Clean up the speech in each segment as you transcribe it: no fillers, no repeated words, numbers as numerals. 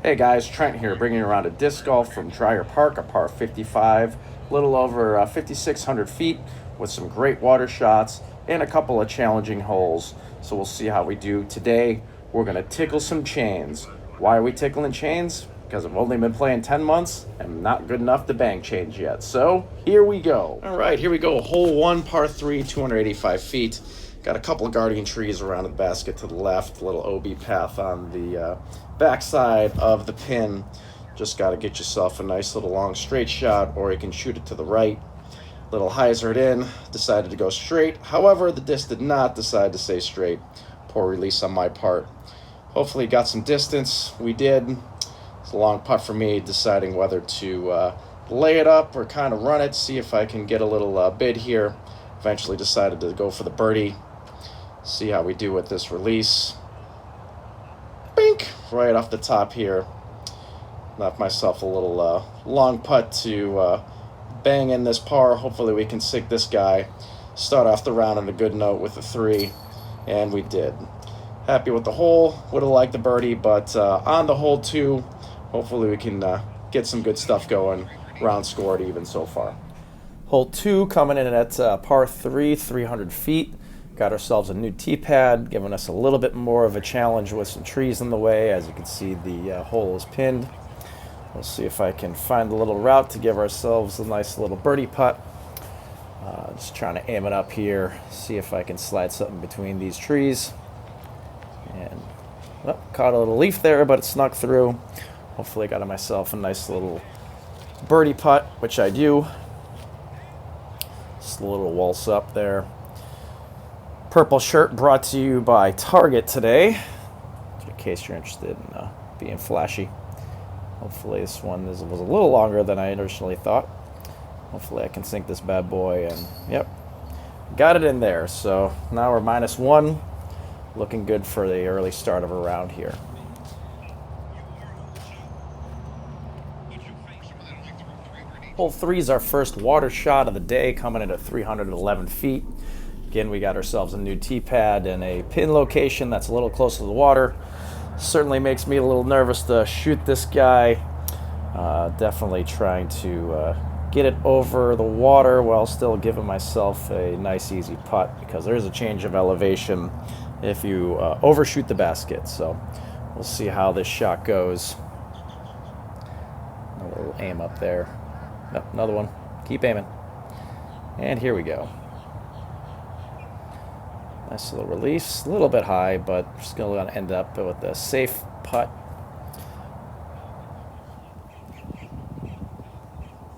Hey guys, Trent here, bringing you around a disc golf from Dreher Park, a par 55, a little over 5,600 feet, with some great water shots and a couple of challenging holes. So we'll see how we do today. We're going to tickle some chains. Why are we tickling chains? Because I've only been playing 10 months and not good enough to bang chains yet. So here we go. All right, here we go. Hole 1, par 3, 285 feet. Got a couple of guardian trees around the basket to the left, a little OB path on the backside of the pin. Just got to get yourself a nice little long straight shot, or you can shoot it to the right. Little hyzered in, decided to go straight. However, the disc did not decide to stay straight. Poor release on my part. Hopefully got some distance. We did. It's a long putt for me, deciding whether to lay it up or kind of run it, see if I can get a little bid here. Eventually decided to go for the birdie. See how we do with this release. Bink! Right off the top here. Left myself a little long putt to bang in this par. Hopefully we can sink this guy. Start off the round on a good note with a 3. And we did. Happy with the hole. Would have liked the birdie, but on the hole 2, hopefully we can get some good stuff going. Round scored even so far. Hole 2 coming in at par 3, 300 feet. Got ourselves a new tee pad, giving us a little bit more of a challenge with some trees in the way. As you can see, the hole is pinned. We'll see if I can find a little route to give ourselves a nice little birdie putt. Just trying to aim it up here, see if I can slide something between these trees. And caught a little leaf there, but it snuck through. Hopefully I got myself a nice little birdie putt, which I do. Just a little waltz up there. Purple shirt brought to you by Target today, in case you're interested in being flashy. Hopefully this one was a little longer than I originally thought. Hopefully I can sink this bad boy, and yep, got it in there. So now we're -1, looking good for the early start of a round here. Hole 3 is our first water shot of the day, coming in at 311 feet. Again, we got ourselves a new tee pad and a pin location that's a little closer to the water. Certainly makes me a little nervous to shoot this guy. Definitely trying to get it over the water while still giving myself a nice easy putt, because there's a change of elevation if you overshoot the basket. So we'll see how this shot goes. A little aim up there. Yep, another one. Keep aiming. And here we go. Nice little release, a little bit high, but just going to end up with a safe putt.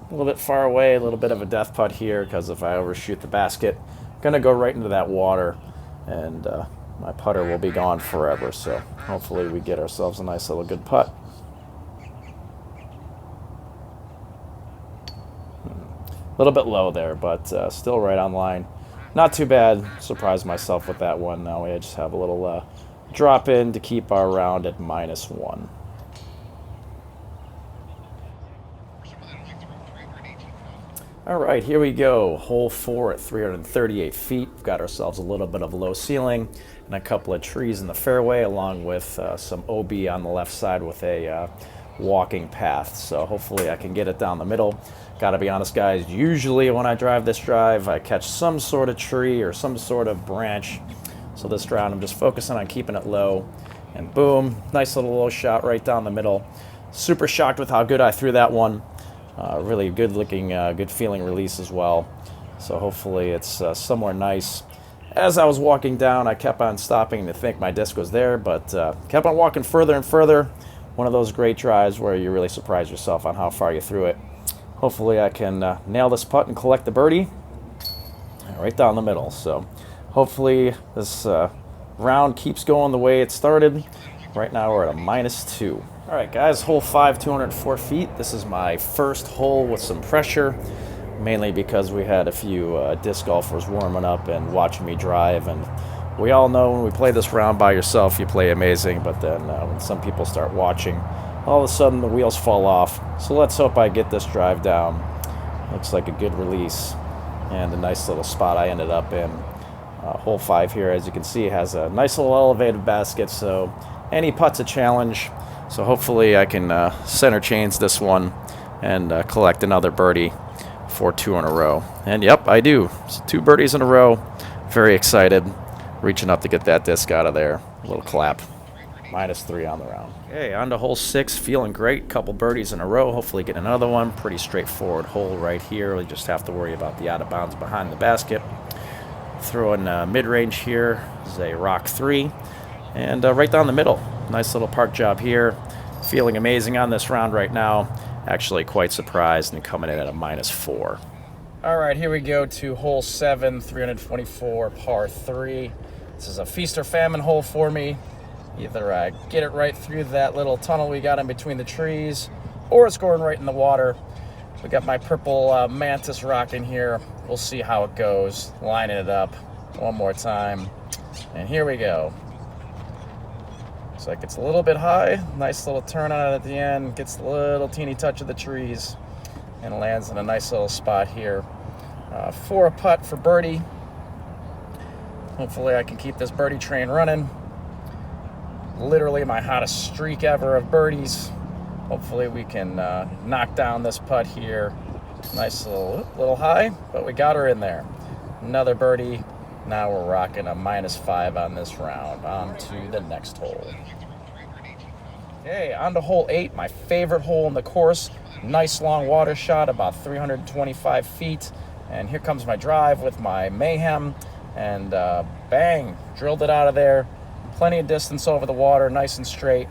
A little bit far away, a little bit of a death putt here, because if I overshoot the basket, I'm going to go right into that water, and my putter will be gone forever. So hopefully we get ourselves a nice little good putt. A little bit low there, but still right on line. Not too bad. Surprised myself with that one. Now we just have a little drop in to keep our round at -1. All right, here we go. Hole 4 at 338 feet. We've got ourselves a little bit of low ceiling and a couple of trees in the fairway, along with some OB on the left side with a walking path. So hopefully I can get it down the middle. Got to be honest, guys, usually when I drive this drive, I catch some sort of tree or some sort of branch. So this round, I'm just focusing on keeping it low. And boom, nice little low shot right down the middle. Super shocked with how good I threw that one. Really good looking, good feeling release as well. So hopefully it's somewhere nice. As I was walking down, I kept on stopping to think my disc was there, but kept on walking further and further. One of those great drives where you really surprise yourself on how far you threw it. Hopefully I can nail this putt and collect the birdie right down the middle. So hopefully this round keeps going the way it started. Right now we're at a -2. All right, guys, hole 5, 204 feet. This is my first hole with some pressure, mainly because we had a few disc golfers warming up and watching me drive. And we all know when we play this round by yourself, you play amazing. But then when some people start watching, all of a sudden the wheels fall off. So let's hope I get this drive down. Looks like a good release and a nice little spot I ended up in. Hole 5 here, as you can see, has a nice little elevated basket, so any putt's a challenge. So hopefully I can center change this one and collect another birdie for 2 in a row. And yep, I do. So 2 birdies in a row. Very excited. Reaching up to get that disc out of there. A little clap. -3 on the round. Okay, on to hole 6. Feeling great. Couple birdies in a row. Hopefully get another one. Pretty straightforward hole right here. We just have to worry about the out of bounds behind the basket. Throwing mid-range here is a rock 3. And right down the middle. Nice little park job here. Feeling amazing on this round right now. Actually quite surprised and coming in at a -4. All right, here we go to hole 7, 324 par 3. This is a feast or famine hole for me. Either I get it right through that little tunnel we got in between the trees, or it's going right in the water. We got my purple mantis rocking here. We'll see how it goes. Lining it up one more time. And here we go. Looks like it's a little bit high. Nice little turn on it at the end. Gets a little teeny touch of the trees and lands in a nice little spot here. For a putt for birdie. Hopefully I can keep this birdie train running. Literally my hottest streak ever of birdies. Hopefully we can knock down this putt here. Nice little high, but we got her in there. Another birdie. Now we're rocking a -5 on this round. On to the next hole. Okay, on to hole 8, my favorite hole in the course. Nice long water shot, about 325 feet. And here comes my drive with my Mayhem. And bang, drilled it out of there. Plenty of distance over the water, nice and straight.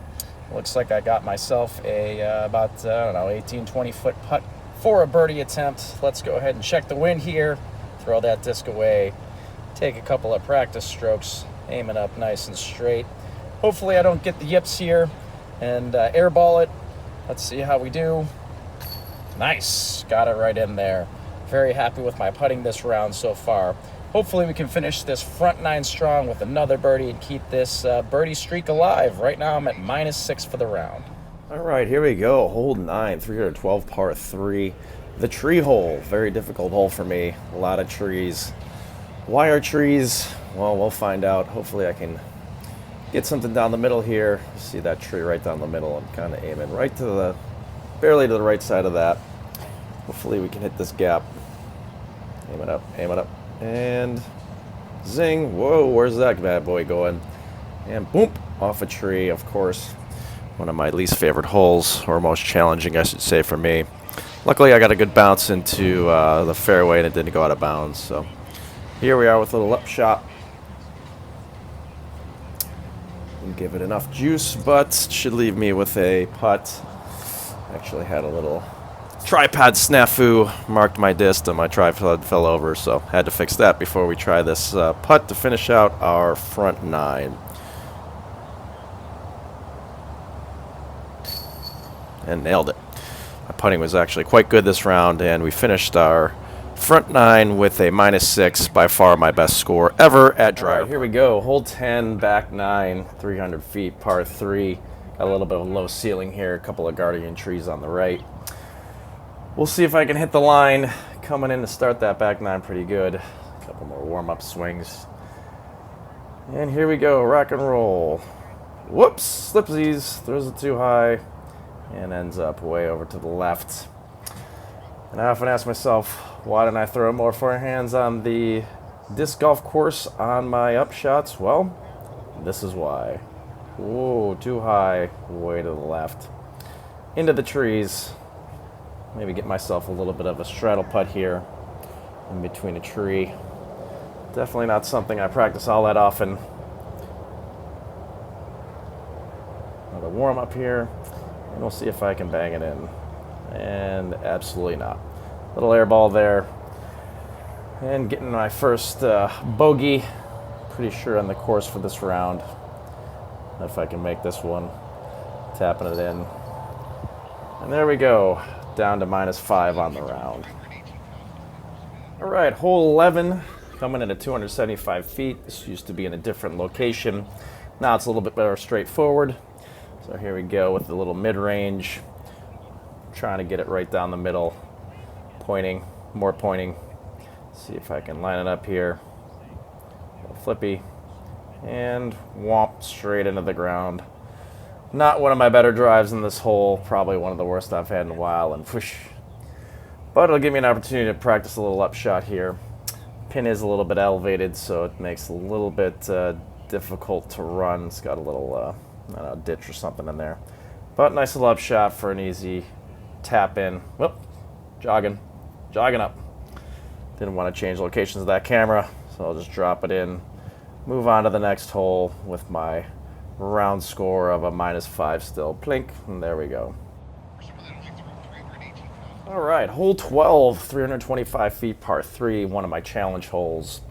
Looks like I got myself a about, I don't know, 18, 20-foot putt for a birdie attempt. Let's go ahead and check the wind here. Throw that disc away. Take a couple of practice strokes. Aim it up nice and straight. Hopefully I don't get the yips here and airball it. Let's see how we do. Nice. Got it right in there. Very happy with my putting this round so far. Hopefully we can finish this front 9 strong with another birdie and keep this birdie streak alive. Right now I'm at -6 for the round. All right, here we go. Hole 9, 312 par 3. The tree hole. Very difficult hole for me. A lot of trees. Why are trees? Well, we'll find out. Hopefully I can get something down the middle here. See that tree right down the middle. I'm kind of aiming right to the, barely to the right side of that. Hopefully we can hit this gap. Aim it up, aim it up. And zing. Whoa, where's that bad boy going? And boom, off a tree, of course. One of my least favorite holes, or most challenging, I should say, for me. Luckily, I got a good bounce into the fairway and it didn't go out of bounds. So here we are with a little up shot. Didn't give it enough juice, but should leave me with a putt. Actually had a little tripod snafu, marked my disc and my tripod fell over, so had to fix that before we try this putt to finish out our front 9. And nailed it. My putting was actually quite good this round, and we finished our front 9 with a -6, by far my best score ever at Dreher. Right, here we go, hole 10, back 9, 300 feet, par 3. Got a little bit of a low ceiling here, a couple of guardian trees on the right. We'll see if I can hit the line. Coming in to start that back 9 pretty good. A couple more warm-up swings. And here we go, rock and roll. Whoops, slipsies, throws it too high, and ends up way over to the left. And I often ask myself, why didn't I throw more forehands on the disc golf course on my upshots? Well, this is why. Whoa, too high, way to the left. Into the trees. Maybe get myself a little bit of a straddle putt here in between a tree. Definitely not something I practice all that often. Another warm up here, and we'll see if I can bang it in. And absolutely not. Little air ball there. And getting my first bogey. Pretty sure on the course for this round. If I can make this one. Tapping it in. And there we go. Down to -5 on the round. All right, hole 11, coming in at 275 feet. This used to be in a different location. Now it's a little bit better straightforward. So here we go with the little mid-range. Trying to get it right down the middle. Pointing, more pointing. See if I can line it up here. Flippy. And whomp straight into the ground. Not one of my better drives in this hole. Probably one of the worst I've had in a while. And whoosh. But it'll give me an opportunity to practice a little upshot here. Pin is a little bit elevated, so it makes it a little bit difficult to run. It's got a little I don't know, ditch or something in there. But nice little upshot for an easy tap in. Whoop, jogging up. Didn't want to change locations of that camera, so I'll just drop it in. Move on to the next hole with my round score of a -5 still. Plink, and there we go. All right, hole 12, 325 feet, par 3, one of my challenge holes.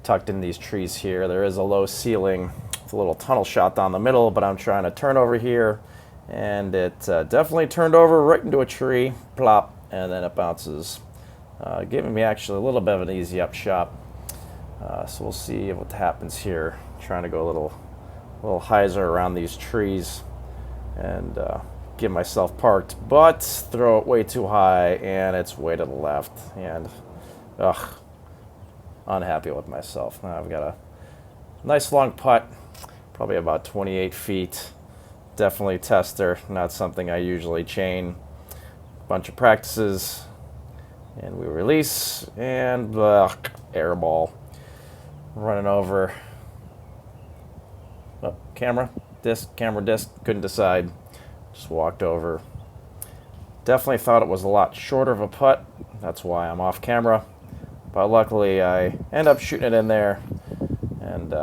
Tucked in these trees here. There is a low ceiling with a little tunnel shot down the middle, but I'm trying to turn over here, and it definitely turned over right into a tree, plop, and then it bounces, giving me actually a little bit of an easy upshot. So we'll see what happens here. Trying to go a little hyzer around these trees and get myself parked, but throw it way too high, and it's way to the left, and unhappy with myself. Now I've got a nice long putt, probably about 28 feet. Definitely tester, not something I usually chain. Bunch of practices, and we release, and air ball. Running over. Oh, camera disc, couldn't decide. Just walked over. Definitely thought it was a lot shorter of a putt. That's why I'm off camera. But luckily I end up shooting it in there and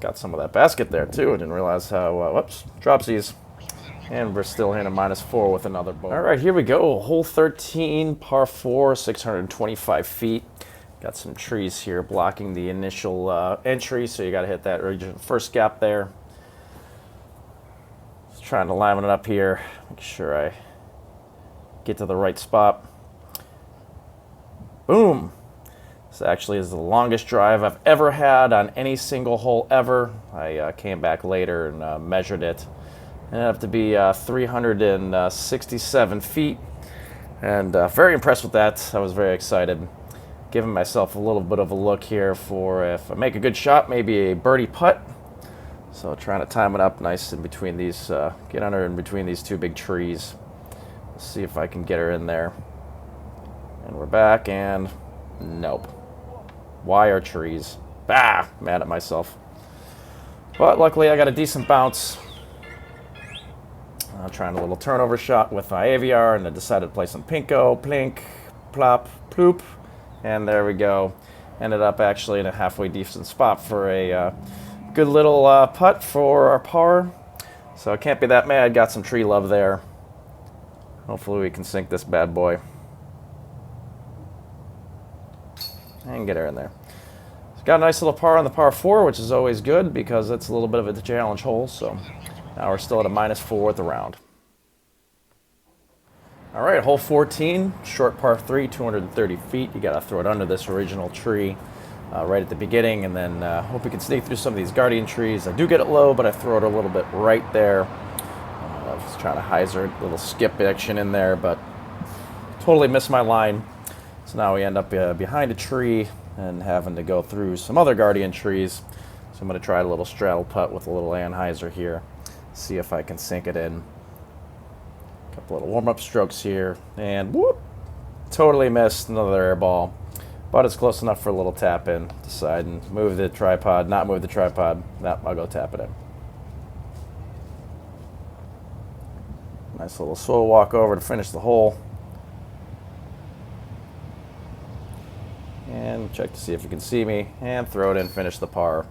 got some of that basket there too. I didn't realize how, whoops, dropsies. And we're still hitting a -4 with another bogey. All right, here we go. Hole 13, par 4, 625 feet. Got some trees here blocking the initial entry, so you got to hit that first gap there. Just trying to line it up here, make sure I get to the right spot. Boom! This actually is the longest drive I've ever had on any single hole ever. I came back later and measured it. It ended up to be 367 feet, and very impressed with that. I was very excited. Giving myself a little bit of a look here for if I make a good shot, maybe a birdie putt. So trying to time it up nice in between these, get under in between these two big trees. Let's see if I can get her in there. And we're back, and nope. Why are trees? Mad at myself. But luckily I got a decent bounce. Trying a little turnover shot with my AVR, and I decided to play some pinko, plink, plop, ploop. And there we go. Ended up actually in a halfway decent spot for a good little putt for our par. So I can't be that mad. Got some tree love there. Hopefully we can sink this bad boy. And get her in there. It's got a nice little par on the par 4, which is always good because it's a little bit of a challenge hole. So now we're still at a -4 at the round. All right, hole 14, short par 3, 230 feet. You got to throw it under this original tree right at the beginning, and then hope you can sneak through some of these guardian trees. I do get it low, but I throw it a little bit right there. I was trying to hyzer a little skip action in there, but totally missed my line. So now we end up behind a tree and having to go through some other guardian trees. So I'm going to try a little straddle putt with a little anhyzer here. See if I can sink it in. Couple little warm-up strokes here, and whoop! Totally missed another air ball, but it's close enough for a little tap in. Decide and move the tripod, not move the tripod. Nah, I'll go tap it in. Nice little slow walk over to finish the hole. And check to see if you can see me, and throw it in, finish the par.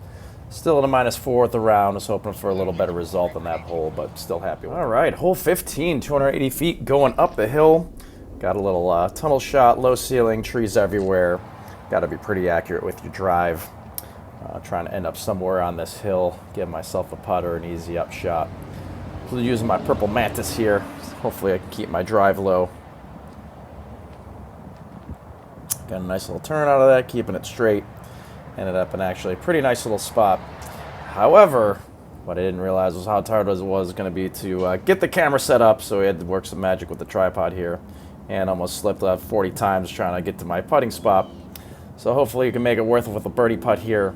Still at a -4 at the round. Was hoping for a little better result on that hole, but still happy with it. All right, hole 15, 280 feet going up the hill. Got a little tunnel shot, low ceiling, trees everywhere. Got to be pretty accurate with your drive. Trying to end up somewhere on this hill, give myself a putter, an easy up shot. Using my purple mantis here. Hopefully I can keep my drive low. Got a nice little turn out of that, keeping it straight. Ended up in actually a pretty nice little spot. However, what I didn't realize was how hard it was going to be to get the camera set up, so we had to work some magic with the tripod here, and almost slipped 40 times trying to get to my putting spot. So hopefully you can make it worth it with a birdie putt here.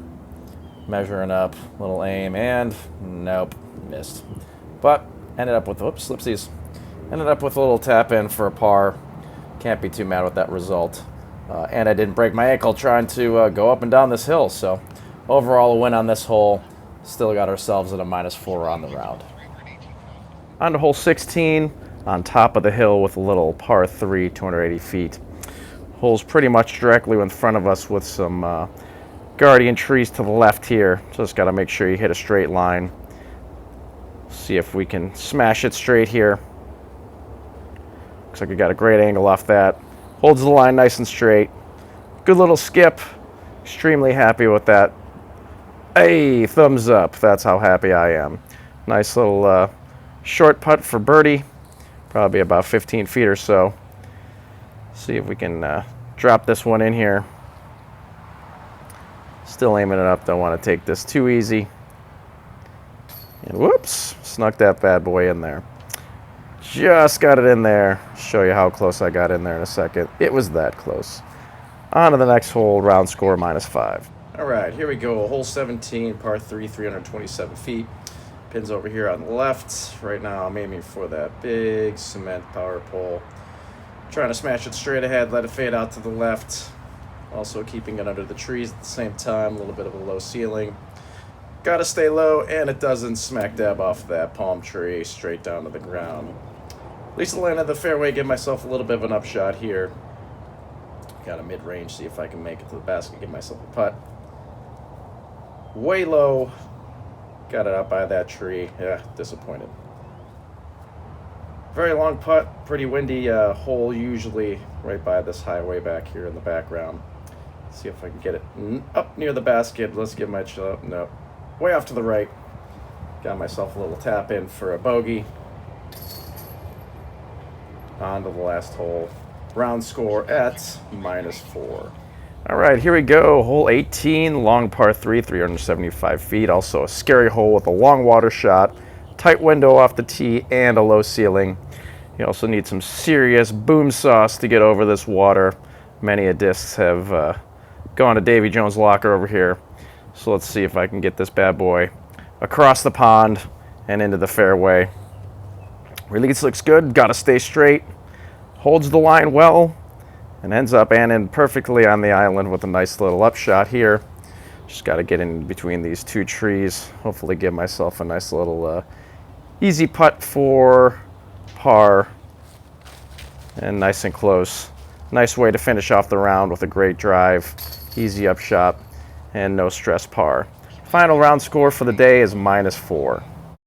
Measuring up, little aim, and nope, missed. But Ended up with, oops, slipsies. Ended up with a little tap in for a par. Can't be too mad with that result. And I didn't break my ankle trying to go up and down this hill. So overall, a win on this hole. Still got ourselves at a -4 on the round. On to hole 16, on top of the hill with a little par 3, 280 feet. Hole's pretty much directly in front of us with some guardian trees to the left here. Just got to make sure you hit a straight line. See if we can smash it straight here. Looks like we got a great angle off that. Holds the line nice and straight. Good little skip. Extremely happy with that. Hey, thumbs up. That's how happy I am. Nice little short putt for birdie. Probably about 15 feet or so. See if we can drop this one in here. Still aiming it up. Don't want to take this too easy. And whoops, snuck that bad boy in there. Just got it in there. Show you how close I got in there in a second. It was that close. On to the next hole, round score -5. All right, here we go. Hole 17, par 3, 327 feet. Pins over here on the left. Right now I'm aiming for that big cement power pole. Trying to smash it straight ahead, let it fade out to the left. Also keeping it under the trees at the same time. A little bit of a low ceiling. Got to stay low, and it doesn't smack dab off that palm tree straight down to the ground. At least the line of the fairway, give myself a little bit of an upshot here. Got a mid-range, see if I can make it to the basket, give myself a putt. Way low. Got it up by that tree. Yeah, disappointed. Very long putt, pretty windy hole usually right by this highway back here in the background. See if I can get it up near the basket. Let's give my shot. No, way off to the right. Got myself a little tap in for a bogey. On to the last hole. Round score at -4. All right, here we go. Hole 18, long par 3, 375 feet. Also a scary hole with a long water shot, tight window off the tee, and a low ceiling. You also need some serious boom sauce to get over this water. Many a discs have gone to Davy Jones' locker over here. So let's see if I can get this bad boy across the pond and into the fairway. Release looks good. Got to stay straight. Holds the line well. And ends up and in perfectly on the island with a nice little upshot here. Just got to get in between these two trees. Hopefully give myself a nice little easy putt for par. And nice and close. Nice way to finish off the round with a great drive. Easy upshot and no stress par. Final round score for the day is -4.